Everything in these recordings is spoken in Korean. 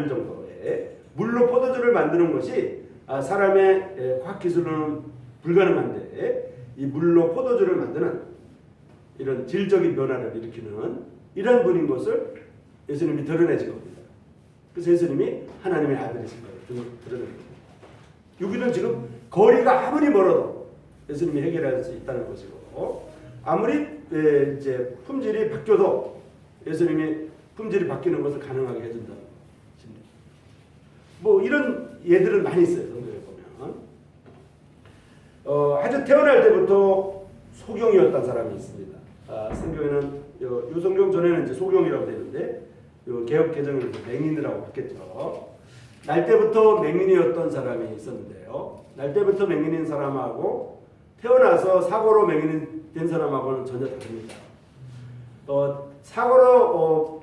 정도의 물로 포도주를 만드는 것이 사람의 과학기술로는 불가능한데 이 물로 포도주를 만드는 이런 질적인 변화를 일으키는 이런 분인 것을 예수님이 드러내신 겁니다. 그래서 예수님이 하나님의 아들이신 것을 드러낸 겁니다. 여기는 지금 거리가 아무리 멀어도 예수님이 해결할 수 있다는 것이고 아무리 이제 품질이 바뀌어도 예수님이 품질이 바뀌는 것을 가능하게 해준다. 뭐 이런 예들은 많이 있어요. 성경에 보면 아주 태어날 때부터 소경이었던 사람이 있습니다. 성경에는 요 성경 전에는 이제 소경이라고 되는데 요 개혁 개정에는 맹인이라고 바뀌었죠. 날 때부터 맹인이었던 사람이 있었는데요. 날 때부터 맹인인 사람하고 태어나서 사고로 맹인이 된 사람하고는 전혀 다릅니다. 사고로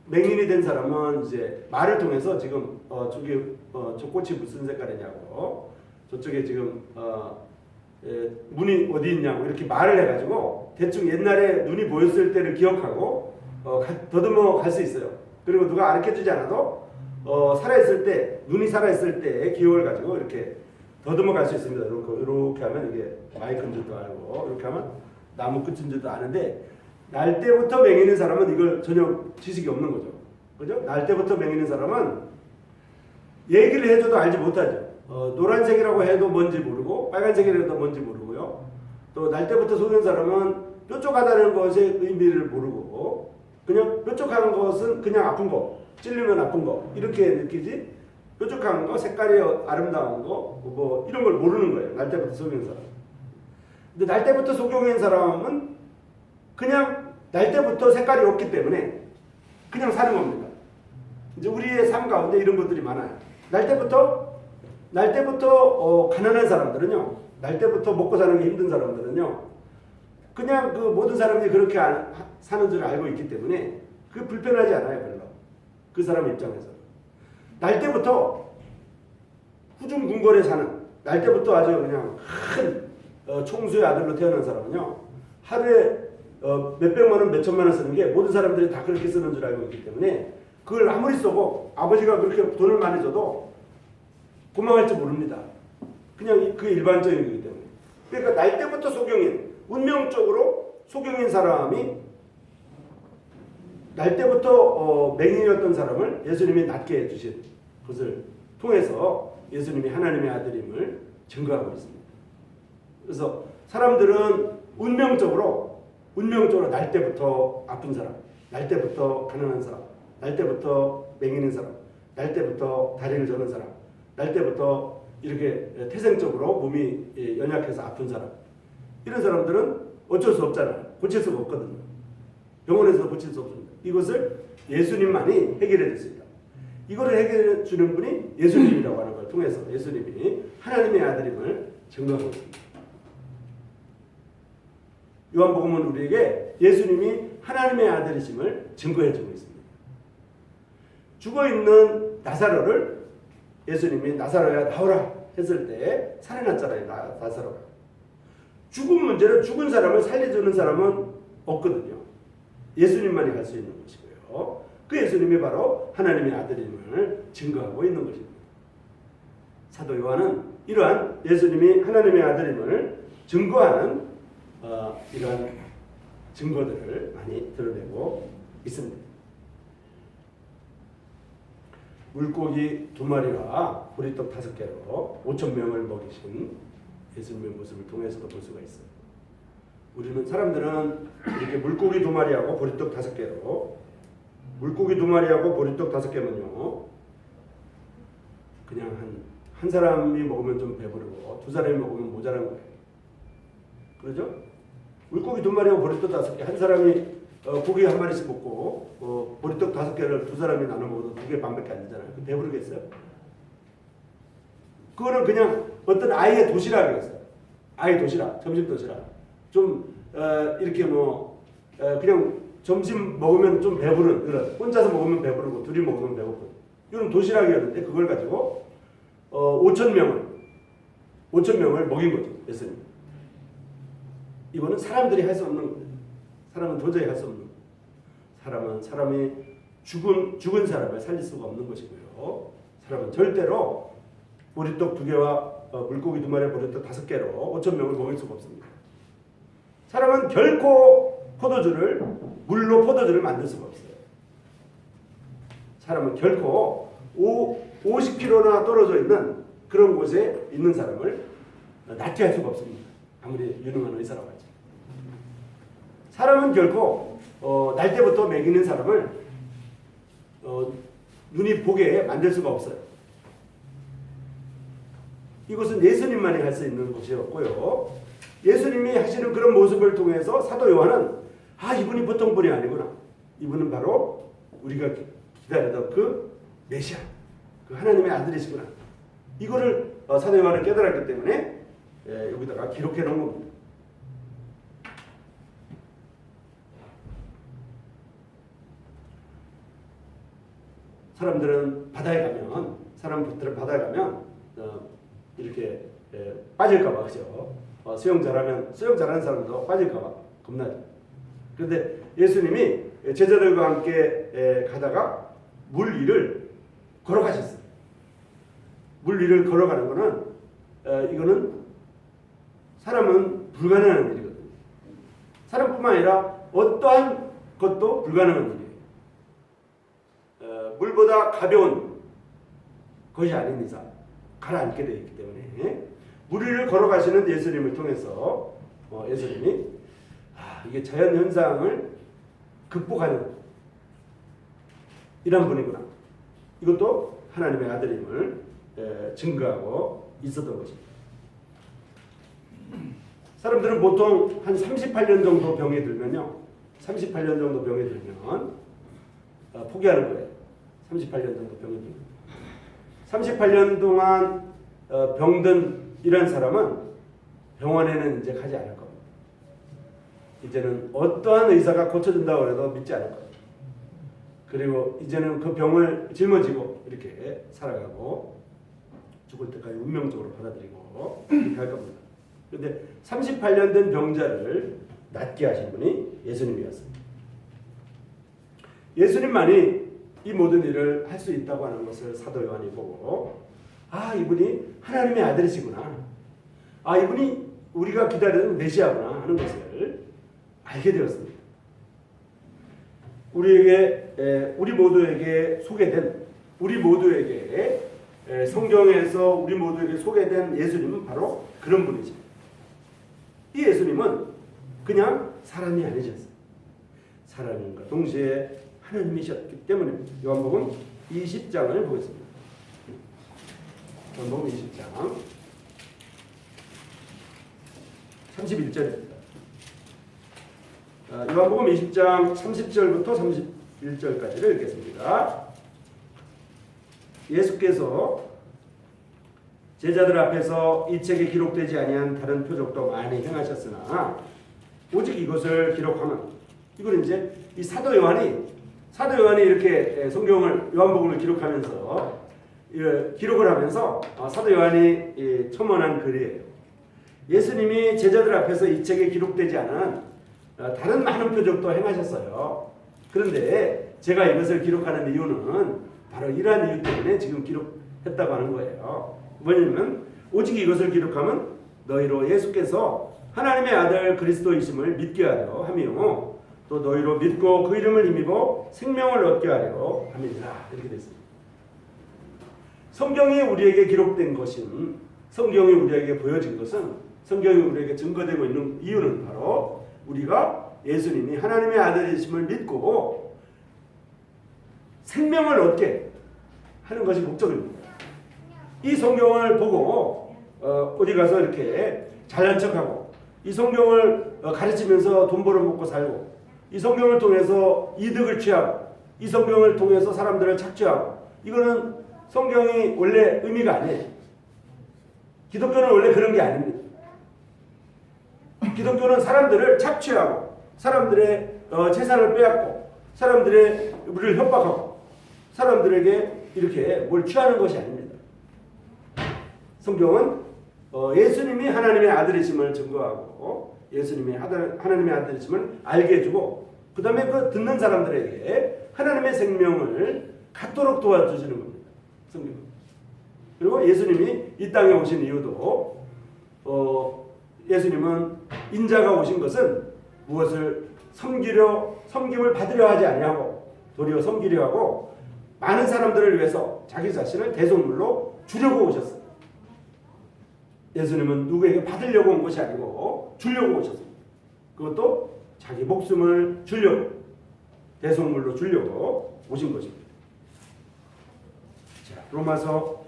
맹인이 된 사람은 이제 말을 통해서 지금 저기 저 꽃이 무슨 색깔이냐고 저쪽에 지금 문이 어디 있냐고 이렇게 말을 해가지고 대충 옛날에 눈이 보였을 때를 기억하고 더듬어 갈 수 있어요. 그리고 누가 가르쳐주지 않아도 살아있을 때 눈이 살아있을 때의 기억을 가지고 이렇게 더듬어 갈 수 있습니다. 이렇게 하면 이게 마이크인 줄도 알고 이렇게 하면 나무 끝인 줄도 아는데 날 때부터 맹인인 사람은 이걸 전혀 지식이 없는 거죠. 그죠? 날 때부터 맹인인 사람은 얘기를 해줘도 알지 못하죠. 노란색이라고 해도 뭔지 모르고 빨간색이라고 해도 뭔지 모르고요. 또 날 때부터 속인 사람은 뾰족하다는 것의 의미를 모르고 그냥 뾰족한 것은 그냥 아픈 거, 찔리면 아픈 거 이렇게 느끼지 뾰족한 거, 색깔이 아름다운 거 뭐 이런 걸 모르는 거예요. 날 때부터 속인 사람. 근데 날 때부터 속인 사람은 그냥 날 때부터 색깔이 없기 때문에 그냥 사는 겁니다. 이제 우리의 삶 가운데 이런 것들이 많아요. 날 때부터 가난한 사람들은요. 날 때부터 먹고 사는 게 힘든 사람들은요. 그냥 그 모든 사람들이 그렇게 사는 줄 알고 있기 때문에 그게 불편하지 않아요. 별로. 그 사람 입장에서. 날 때부터 후중궁궐에 사는 날 때부터 아주 그냥 큰 총수의 아들로 태어난 사람은요. 하루에 몇백만 원, 몇천만 원 쓰는 게 모든 사람들이 다 그렇게 쓰는 줄 알고 있기 때문에 그걸 아무리 써도 아버지가 그렇게 돈을 많이 줘도 고마워할지 모릅니다. 그냥 그 일반적인 거기 때문에. 그러니까 날 때부터 소경인, 운명적으로 소경인 사람이 날 때부터 맹인이었던 사람을 예수님이 낫게 해주신 것을 통해서 예수님이 하나님의 아들임을 증거하고 있습니다. 그래서 사람들은 운명적으로 날 때부터 아픈 사람, 날 때부터 가난한 사람, 날 때부터 맹인인 사람, 날 때부터 다리를 저는 사람, 날 때부터 이렇게 태생적으로 몸이 연약해서 아픈 사람 이런 사람들은 어쩔 수 없잖아요. 고칠 수가 없거든요. 병원에서도 고칠 수 없습니다. 이것을 예수님만이 해결해 줬습니다. 이거를 해결해 주는 분이 예수님이라고 하는 걸 통해서 예수님이 하나님의 아들임을 증거하고 있습니다. 요한복음은 우리에게 예수님이 하나님의 아들이심을 증거해 주고 있습니다. 죽어있는 나사로를 예수님이 나사로야 나오라 했을 때 살아났잖아요. 나사로가. 죽은 문제는 죽은 사람을 살려주는 사람은 없거든요. 예수님만이 할 수 있는 것이고요. 그 예수님이 바로 하나님의 아들임을 증거하고 있는 것입니다. 사도 요한은 이러한 예수님이 하나님의 아들임을 증거하는 이러한 증거들을 많이 드러내고 있습니다. 물고기 2마리와 보리떡 5개로 5,000명을 먹이신 예수님의 모습을 통해서도 볼 수가 있어요. 우리는 사람들은 이렇게 물고기 2마리하고 보리떡 5개로 물고기 2마리하고 보리떡 5개면요 그냥 한 사람이 먹으면 좀 배부르고 두 사람이 먹으면 모자란 거예요. 그렇죠? 물고기 2마리하고 보리떡 5개 한 사람이 고기 1마리씩 먹고 보리떡 5개를 두 사람이 나눠 먹어도 2개 반밖에 안 되잖아요. 배부르겠어요? 그거는 그냥 어떤 아이의 도시락이었어요. 아이 도시락, 점심 도시락. 좀 이렇게 그냥 점심 먹으면 좀 배부른 그런 혼자서 먹으면 배부르고 둘이 먹으면 배고픈 이런 도시락이었는데 그걸 가지고 5,000명을 먹인 거죠. 예수님. 이거는 사람들이 할 수 없는 거예요. 사람은 도저히 할 수 없는 거예요. 사람은 사람이 죽은 사람을 살릴 수가 없는 것이고요. 사람은 절대로 보리떡 2개와 물고기 2마리 보리떡 5개로 5,000명을 먹일 수가 없습니다. 사람은 결코 물로 포도주를 만들 수가 없어요. 사람은 결코 50km나 떨어져 있는 그런 곳에 있는 사람을 낫게 할 수가 없습니다. 아무리 유능한 의사라고 하죠. 사람은 결코 날 때부터 먹이는 사람을 눈이 보게 만들 수가 없어요. 이것은 예수님만이 할 수 있는 것이었고요. 예수님이 하시는 그런 모습을 통해서 사도 요한은 이분이 보통 분이 아니구나. 이분은 바로 우리가 기다리던 그 메시아, 그 하나님의 아들이시구나. 이거를 사도 요한은 깨달았기 때문에 여기다가 기록해 놓은 겁니다. 사람들은 바다에 가면 이렇게 빠질까봐 그죠? 수영 잘하는 사람도 빠질까봐 겁나죠. 그런데 예수님이 제자들과 함께 가다가 물 위를 걸어가셨어요. 물 위를 걸어가는 거는 이거는 사람은 불가능한 일이거든요. 사람뿐만 아니라 어떠한 것도 불가능한 일이에요. 물보다 가벼운 것이 아닌 이상 가라앉게 되어 있기 때문에 물 위를 걸어가시는 예수님을 통해서 예수님이 이게 자연 현상을 극복하는 이런 분이구나. 이것도 하나님의 아들임을 증거하고 있었던 것입니다. 사람들은 보통 한 38년 정도 병이 들면요. 38년 정도 병이 들면 포기하는 거예요. 38년 정도 병이 들면. 38년 동안 병든 이런 사람은 병원에는 이제 가지 않을 겁니다. 이제는 어떠한 의사가 고쳐준다고 해도 믿지 않을 겁니다. 그리고 이제는 그 병을 짊어지고 이렇게 살아가고 죽을 때까지 운명적으로 받아들이고 이렇게 할 겁니다. 그런데 38년 된 병자를 낫게 하신 분이 예수님이었습니다. 예수님만이 이 모든 일을 할 수 있다고 하는 것을 사도 요한이 보고 이분이 하나님의 아들이시구나. 이분이 우리가 기다리는 메시아구나 하는 것을 알게 되었습니다. 우리 모두에게 성경에서 우리 모두에게 소개된 예수님은 바로 그런 분이십니다. 이 예수님은 그냥 사람이 아니셨어요. 사람인과 동시에 하나님이셨기 때문에 요한복음 20장을 보겠습니다. 요한복음 20장 31절입니다. 요한복음 20장 30절부터 31절까지를 읽겠습니다. 예수께서 제자들 앞에서 이 책에 기록되지 아니한 다른 표적도 많이 행하셨으나 오직 이것을 기록하면, 이걸 이제 이 사도 요한이 이렇게 성경을 요한복음을 기록을 하면서 사도 요한이 첨언한 글이에요. 예수님이 제자들 앞에서 이 책에 기록되지 않은 다른 많은 표적도 행하셨어요. 그런데 제가 이것을 기록하는 이유는 바로 이러한 이유 때문에 지금 기록했다고 하는 거예요. 뭐냐면 오직 이것을 기록하면 너희로 예수께서 하나님의 아들 그리스도이심을 믿게 하려 하며 또 너희로 믿고 그 이름을 힘입어 생명을 얻게 하려 함이니라. 이렇게 됐습니다. 성경이 우리에게 기록된 것은, 성경이 우리에게 보여진 것은, 성경이 우리에게 증거되고 있는 이유는 바로 우리가 예수님이 하나님의 아들이심을 믿고 생명을 얻게 하는 것이 목적입니다. 이 성경을 보고 어디 가서 이렇게 잘난 척하고 이 성경을 가르치면서 돈 벌어먹고 살고 이 성경을 통해서 이득을 취하고 이 성경을 통해서 사람들을 착취하고, 이거는 성경이 원래 의미가 아니에요. 기독교는 원래 그런 게 아닙니다. 기독교는 사람들을 착취하고 사람들의 재산을 빼앗고 사람들의 우리를 협박하고 사람들에게 이렇게 뭘 취하는 것이 아닙니다. 성경은 예수님이 하나님의 아들이심을 증거하고 예수님이 하나님의 아들이심을 알게 해주고 그 다음에 그 듣는 사람들에게 하나님의 생명을 갖도록 도와주시는 겁니다. 성경은. 그리고 예수님이 이 땅에 오신 이유도 예수님은 인자가 오신 것은 무엇을 섬김을 받으려 하지 아니하고 도리어 섬기려 하고 많은 사람들을 위해서 자기 자신을 대속물로 주려고 오셨어요. 예수님은 누구에게 받으려고 온 것이 아니고 주려고 오셨어요. 그것도 자기 목숨을 주려고, 대속물로 주려고 오신 것입니다. 자, 로마서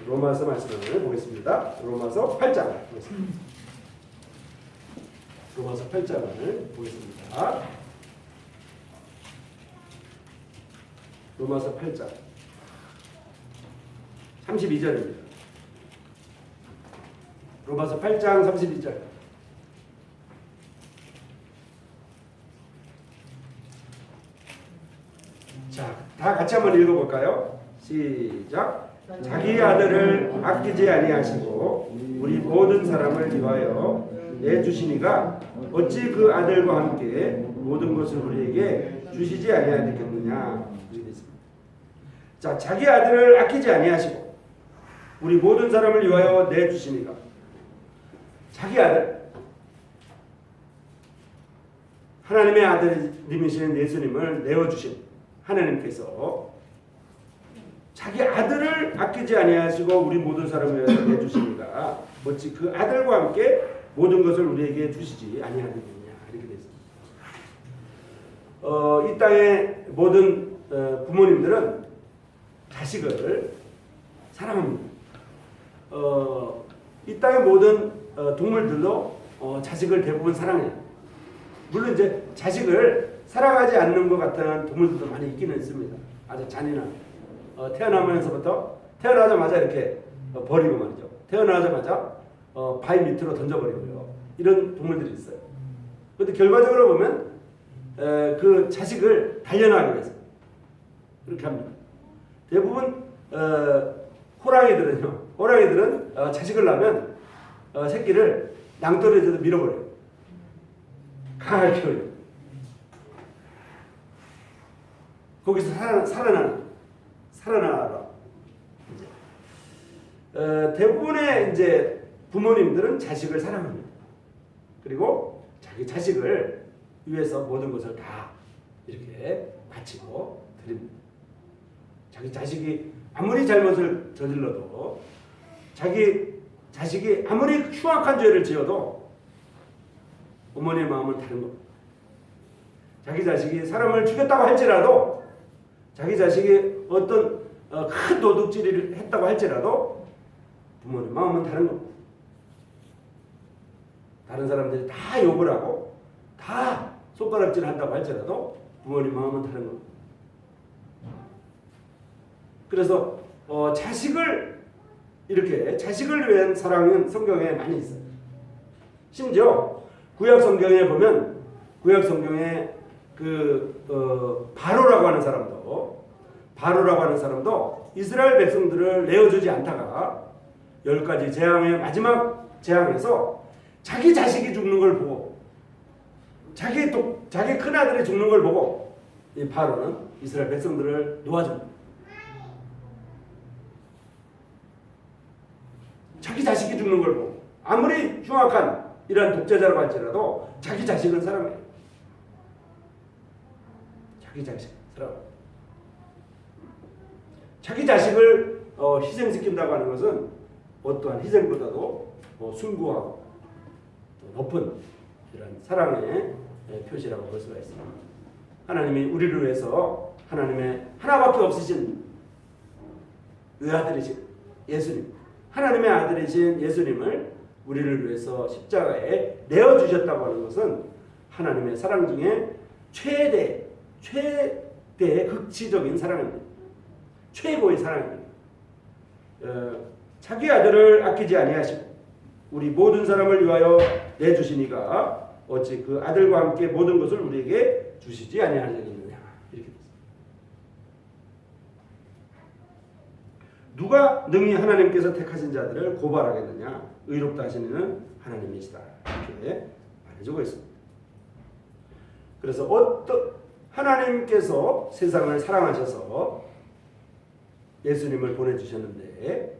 말씀을 보겠습니다. 로마서 8장 보겠습니다. 로마서 8장을 보겠습니다. 로마서 8장 32절입니다. 로마서 8장 32절. 자, 다 같이 한번 읽어볼까요? 시작. 자기 아들을 아끼지 아니하시고 우리 모든 사람을 위하여 내주시니가 어찌 그 아들과 함께 모든 것을 우리에게 주시지 아니하겠느냐. 이렇게 됐습니다. 자, 자기 아들을 아끼지 아니하시고 우리 모든 사람을 위하여 내주시니가. 자기 아들, 하나님의 아들님이신 예수님을 내어주신 하나님께서 자기 아들을 아끼지 아니하시고 우리 모든 사람을 위하여 내주시니가 어찌 그 아들과 함께 모든 것을 우리에게 주시지 아니하겠느냐. 이렇게 됐습니다. 이 땅의 모든 부모님들은 자식을 사랑합니다. 이 땅의 모든 동물들도 자식을 대부분 사랑해요. 물론 이제 자식을 사랑하지 않는 것 같은 동물들도 많이 있기는 있습니다. 아주 잔인한 태어나면서부터 태어나자마자 이렇게 버리고 말이죠. 태어나자마자 바위 밑으로 던져버리고요. 이런 동물들이 있어요. 그런데 결과적으로 보면 그 자식을 단련하기 위해서 그렇게 합니다. 대부분 호랑이들은 자식을 낳으면 새끼를 낭떠러지에서 밀어버려요. 강하게 키워요. 거기서 살아나라. 대부분의 이제 부모님들은 자식을 사랑합니다. 그리고 자기 자식을 위해서 모든 것을 다 이렇게 바치고 드립니다. 자기 자식이 아무리 잘못을 저질러도 자기 자식이 아무리 흉악한 죄를 지어도 어머니의 마음은 다른 겁니다. 자기 자식이 사람을 죽였다고 할지라도 자기 자식이 어떤 큰 도둑질을 했다고 할지라도 부모님 마음은 다른 겁니다. 다른 사람들이 다 욕을 하고 다 손가락질 한다고 할지라도 부모님 마음은 다른 겁니다. 그래서 자식을 위한 사랑은 성경에 많이 있어요. 심지어 구약 성경에 보면 구약 성경에 바로라고 하는 사람도 이스라엘 백성들을 내어주지 않다가 10가지 재앙의 마지막 재앙에서 자기 자식이 죽는 걸 보고 자기 큰아들이 죽는 걸 보고 이 바로는 이스라엘 백성들을 놓아줍니다. 자기 자식이 죽는 걸 보고 아무리 흉악한 이러한 독재자라고 할지라도 자기 자식을 사랑해요. 자기 자식 사랑해요. 자기 자식을 희생시킨다고 하는 것은 어떠한 희생보다도 숭고하고 높은 이런 사랑의 표시라고 볼 수가 있습니다. 하나님이 우리를 위해서 하나님의 하나밖에 없으신 의아들이신 예수님, 하나님의 아들이신 예수님을 우리를 위해서 십자가에 내어주셨다고 하는 것은 하나님의 사랑 중에 최대의 극치적인 사랑입니다. 최고의 사랑입니다. 자기 아들을 아끼지 아니하시고 우리 모든 사람을 위하여 내주시니가 어찌 그 아들과 함께 모든 것을 우리에게 주시지 아니하겠느냐. 이렇게 됐습니다. 누가 능히 하나님께서 택하신 자들을 고발하겠느냐. 의롭다 하시는 이는 하나님이시다. 이렇게 말해주고 있습니다. 그래서 하나님께서 세상을 사랑하셔서 예수님을 보내주셨는데,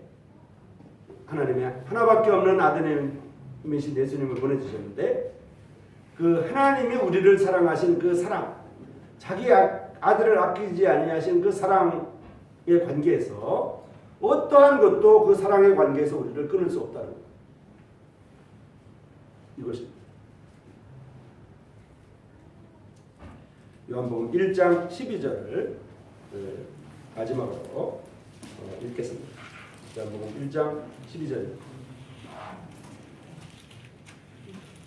하나님의 하나밖에 없는 아드님이신 예수님을 보내주셨는데, 그 하나님이 우리를 사랑하신 그 사랑, 자기 아들을 아끼지 아니하신 그 사랑의 관계에서 어떠한 것도 그 사랑의 관계에서 우리를 끊을 수 없다는 것. 이것입니다. 요한복음 1장 12절을 마지막으로 읽겠습니다. 요한복음 1장 12절.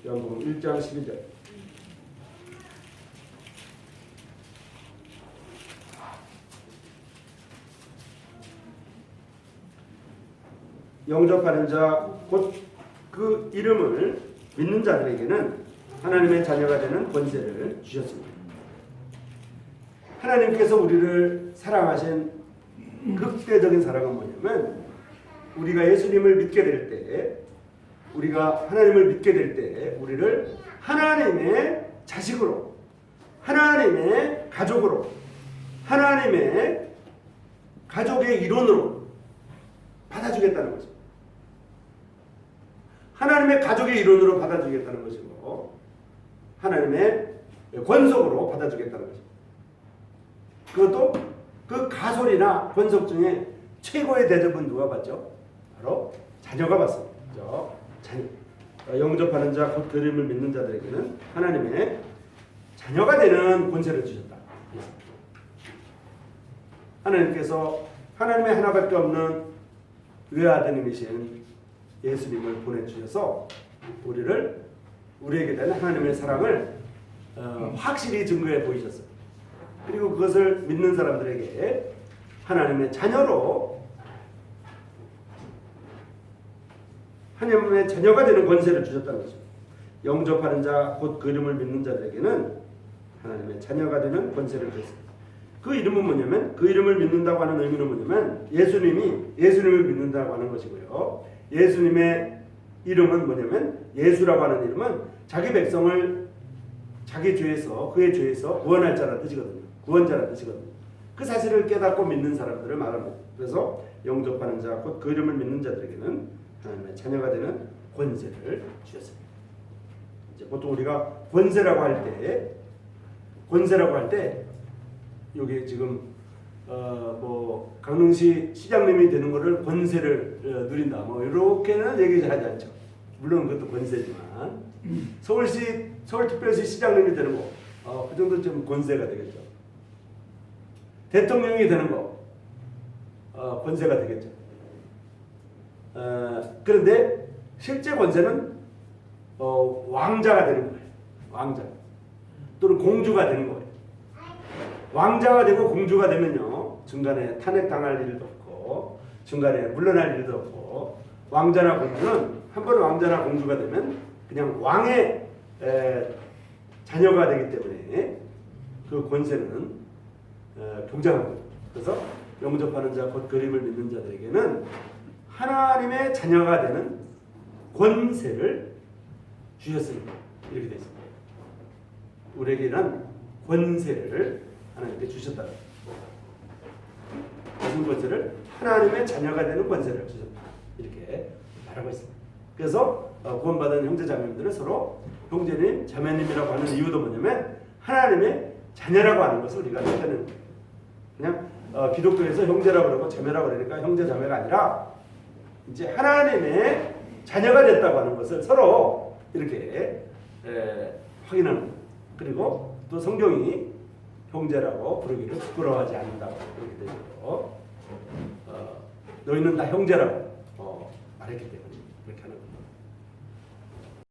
요한복음 1장 12절. 영접하는 자 곧 그 이름을 믿는 자들에게는 하나님의 자녀가 되는 권세를 주셨습니다. 하나님께서 우리를 사랑하신 극대적인 사랑은 뭐냐면, 우리가 예수님을 믿게 될 때, 우리가 하나님을 믿게 될 때 우리를 하나님의 자식으로, 하나님의 가족으로, 하나님의 가족의 일원으로 받아주겠다는 거죠. 하나님의 가족의 일원으로 받아주겠다는 것이고, 하나님의 권속으로 받아주겠다는 거죠. 그것도 그 가솔이나 권속 중에 최고의 대접은 누가 받죠? 바로 자녀가 받습니다. 그렇죠? 자녀. 영접하는 자 곧 그 이름을 믿는 자들에게는 하나님의 자녀가 되는 권세를 주셨다. 하나님께서 하나님의 하나밖에 없는 외아드님이신 예수님을 보내주셔서 우리에게 대한 하나님의 사랑을 확실히 증거해 보이셨어요. 그리고 그것을 믿는 사람들에게 하나님의 자녀로, 하나님의 자녀가 되는 권세를 주셨다는 거죠. 영접하는 자 곧 그 이름을 믿는 자들에게는 하나님의 자녀가 되는 권세를 주셨습니다. 그 이름은 뭐냐면, 그 이름을 믿는다고 하는 의미는 뭐냐면 예수님을 믿는다고 하는 것이고요. 예수님의 이름은 뭐냐면, 예수라고 하는 이름은 자기 백성을 자기 죄에서, 그의 죄에서 구원할 자라는 뜻이거든요. 구원자라는 뜻이거든요. 그 사실을 깨닫고 믿는 사람들을 말합니다. 그래서 영접하는 자 곧 그 이름을 믿는 자들에게는 하나님의 자녀가 되는 권세를 주셨습니다. 이제 보통 우리가 권세라고 할 때 여기 지금 뭐 강릉시 시장님이 되는 것을 권세를 누린다, 뭐 이렇게는 얘기하지 않죠. 물론 그것도 권세지만 서울특별시 시장님이 되는 거, 그 정도 좀 권세가 되겠죠. 대통령이 되는 거, 권세가 되겠죠. 그런데 실제 권세는 왕자가 되는 거예요. 왕자 또는 공주가 되는 거예요. 왕자가 되고 공주가 되면요, 중간에 탄핵당할 일도 없고 중간에 물러날 일도 없고, 왕자나 공주는 한 번 왕자나 공주가 되면 그냥 왕의 자녀가 되기 때문에 그 권세는 굉장합니다. 그래서 영접하는 자 곧 그림을 믿는 자들에게는 하나님의 자녀가 되는 권세를 주셨습니다. 이렇게 되어 있습니다. 우리에게는 권세를 하나님께 주셨다. 무슨 권세를? 하나님의 자녀가 되는 권세를 주셨다. 이렇게 말하고 있습니다. 그래서 구원받은 형제 자매님들은 서로 형제님, 자매님이라고 하는 이유도 뭐냐면, 하나님의 자녀라고 하는 것을 우리가 나타내는 거예요. 그냥 기독교에서 형제라고 그러고 자매라고 그러니까 형제 자매가 아니라 이제 하나님의 자녀가 됐다고 하는 것을 서로 이렇게 확인하는 거예요. 그리고 또 성경이 형제라고 부르기를 부끄러워하지 않는다고 그렇게 되죠. 너희는 다 형제라고 말했기 때문에